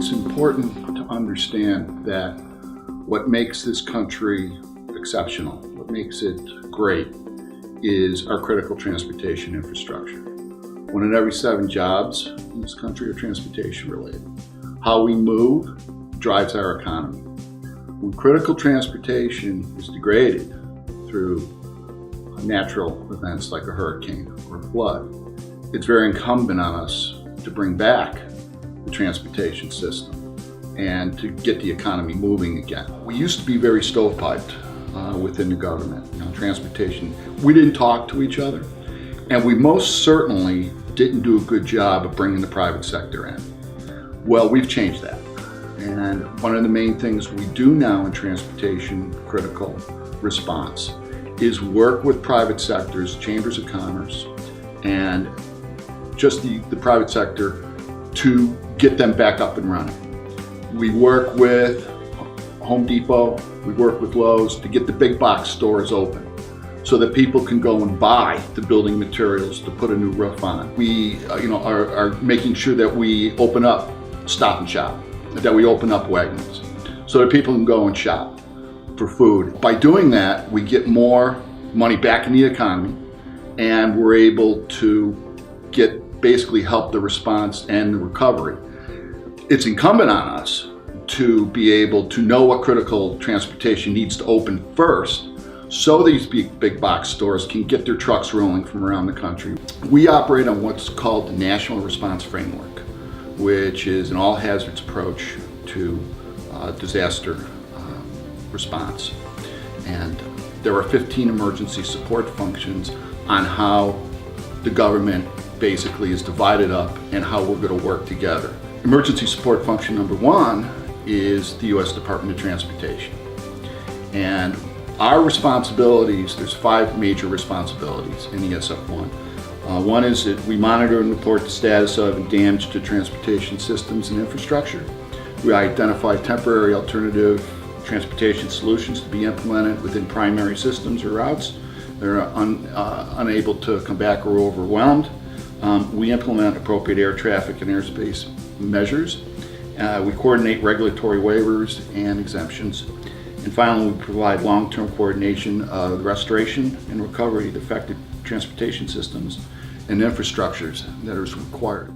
it's important to understand that what makes this country exceptional, what makes it great, is our critical transportation infrastructure. 1 in every 7 jobs in this country are transportation related. How we move drives our economy. When critical transportation is degraded through natural events like a hurricane or a flood, it's very incumbent on us to bring back the transportation system and to get the economy moving again. We used to be very stovepiped within the government. Transportation, we didn't talk to each other, and we most certainly didn't do a good job of bringing the private sector in. Well, we've changed that. And one of the main things we do now in transportation critical response is work with private sectors, chambers of commerce, and just the private sector to get them back up and running. We work with Home Depot, we work with Lowe's to get the big box stores open so that people can go and buy the building materials to put a new roof on. We are making sure that we open up Stop and Shop, that we open up Wegmans so that people can go and shop for food. By doing that, we get more money back in the economy, and we're able to basically help the response and the recovery. It's incumbent on us to be able to know what critical transportation needs to open first so these big box stores can get their trucks rolling from around the country. We operate on what's called the National Response Framework, which is an all hazards approach to disaster response. And there are 15 emergency support functions on how the government basically is divided up and how we're going to work together. Emergency support function number 1 is the U.S. Department of Transportation. And our responsibilities, there's 5 major responsibilities in ESF1. One is that we monitor and report the status of damage to transportation systems and infrastructure. We identify temporary alternative transportation solutions to be implemented within primary systems or routes that are unable to come back or overwhelmed. We implement appropriate air traffic and airspace measures. We coordinate regulatory waivers and exemptions. And finally, we provide long-term coordination of the restoration and recovery of defective transportation systems and infrastructures that is required.